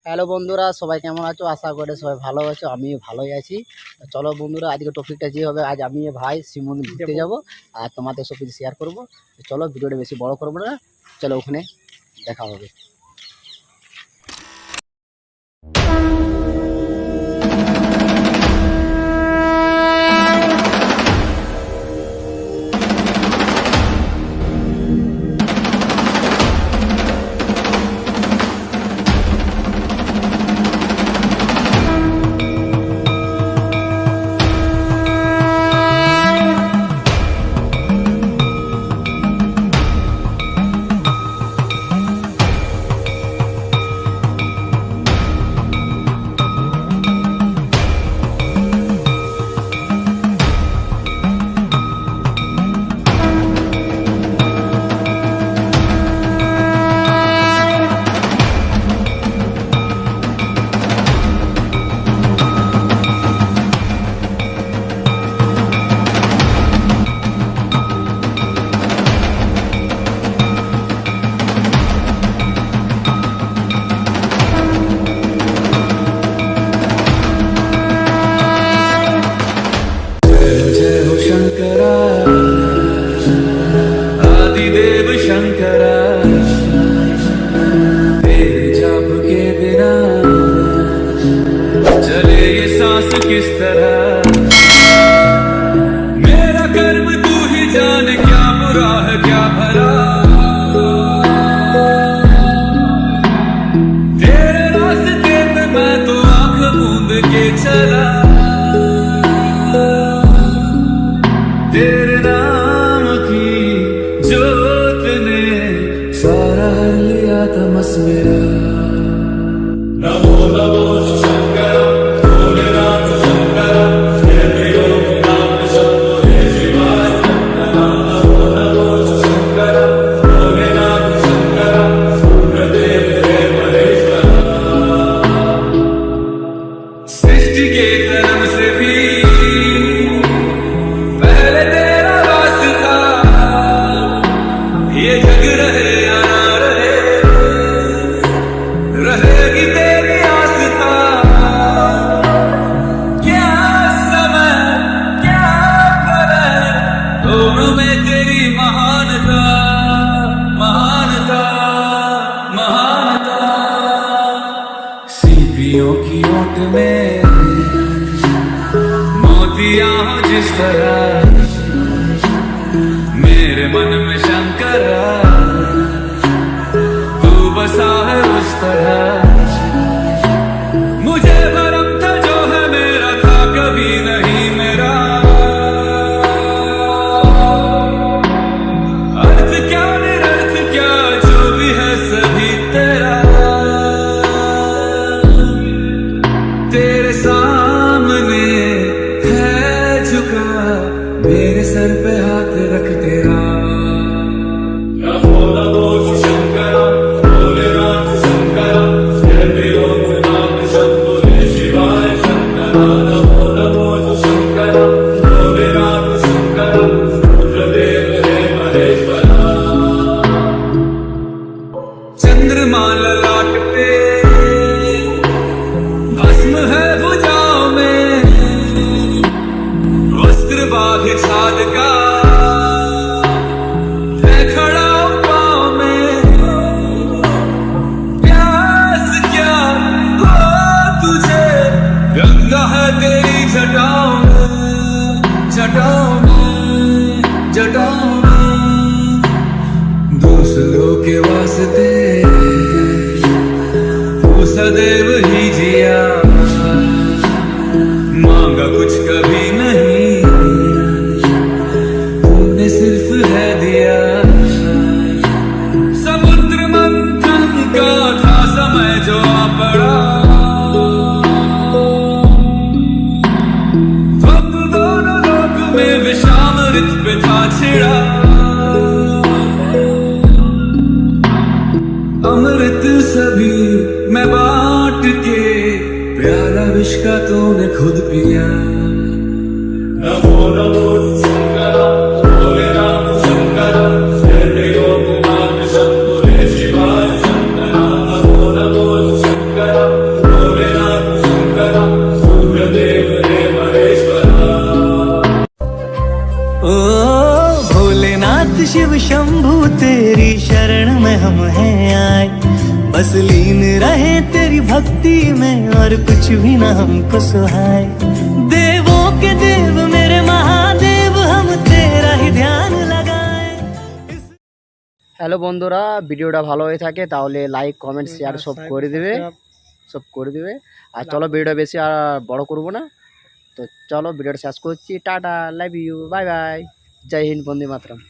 Hello বন্ধুরা, সবাই কেমন আছো? আশা করে সবাই ভালো আছো, আমিও ভালোই আছি। চলো বন্ধুরা, আজকে টপিকটা যে হবে, আজ আমি ভাই শ্রীমন ঘুরতে যাব আর তোমাদের সব কিছু শেয়ার করবো। চলো, ভিডিওটা বেশি বড় করবো না, চলো ওখানে দেখা হবে। आदिदेव शंकरा, तेरे जाप के बिना चले ये सांस किस तरह। मेरा कर्म तू ही जाने, क्या बुरा है क्या भला। तेरे रास्ते पे मैं तो आंख मूंद के चला। तेरे नाम की जोत ने सारा हर लिया तमस मेरा। नमो नमो शंकर भोलेनाथ शंकर, जय नाम शंभो जय शिवाय शंकर। नमो नमो शंकर भोलेनाथ शंकर, रुद्रदेव जय महेश्वर। सृष्टि के जन्म से भी पहले तेरा वास था। ये जग रहे या ना रहे, रहेगी तेरी आस्था। क्या समय क्या करे, दोनों में तेरी महानता महानता महानता। सीपियों की ओट में मोतियां हो जिस तरह, मेरे मन में शंकरा तू बसा है उस तरह। मुझे भरम था जो है मेरा, था कभी नहीं मेरा। अर्थ क्या निरर्थ क्या, जो भी है सभी तेरा। तेरे सामने है झुका, मेरे सर पे हाथ रख तेरा। नमो नमो शंकर भोलेनाथ शंकर, जय नाम शंभो जय शिवाय शंकर। नमो नमो शंकर भोलेनाथ शंकर, रुद्रदेव जय महेश्वर। चंद्रमा ललाट पे भस्म है भुजाओं में, वस्त्र बाघ छाद का है खड़ा पाँव में। प्यास क्या हो तुझे, गंगा है तेरी जटाओं में जटाओं में जटाओं में। दूसरों के वास्ते तू सदैव ही जिया, मांगा कुछ कभी नहीं, तूने सिर्फ है दिया। समुद्र मंथन का था समय जो आ पड़ा, द्वंद्व दोनों लोक में विषामृत पे था छिड़ा। अमृत सभी मैं बांट के, प्याला विष का तूने खुद पिया। नमो नमो शंकर भोलेनाथ शंकर, जय नाम शंभो जय शिवाय शंकर। नमो नमो शंकर में हम हैं आए, बस लीन रहे तेरी भक्ति में और कुछ भी ना हमको सुहाए। देवों के देव मेरे महादेव, हम तेरा ही ध्यान लगाए। হ্যালো বন্ধুরা, ভিডিওটা ভালো হয়ে থাকে তাহলে লাইক কমেন্ট শেয়ার সব করে দেবে। আর চলো ভিডিওটা বেশি আর বড় করব না, তো চলো ভিডিওটা শেষ করছি। Tata, love you, bye bye, জয় হিন্দ, বন্দে মাতরম।